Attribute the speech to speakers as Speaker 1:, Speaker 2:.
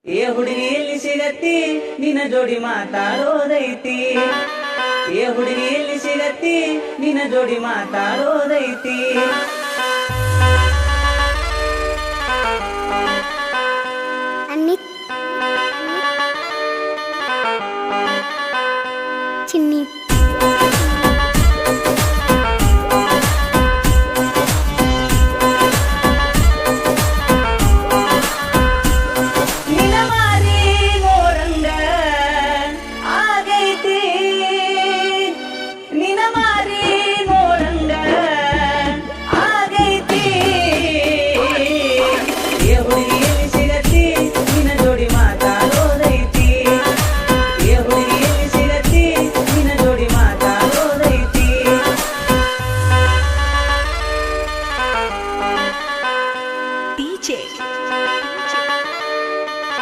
Speaker 1: ಏ ಹುಡುಗಿ ಎಲ್ಲಿ ಸಿಗತ್ತಿ ನಿನ್ನ ಜೋಡಿ ಮಾತಾಡೋದೈತಿ. ಏ ಹುಡುಗಿ ಎಲ್ಲಿ ಸಿಗತ್ತಿ ನಿನ್ನ ಜೋಡಿ ಮಾತಾಡೋದೈತಿ.
Speaker 2: ಅನ್ನಿ ಚಿನ್ನಿ
Speaker 1: ನಿನ್ನ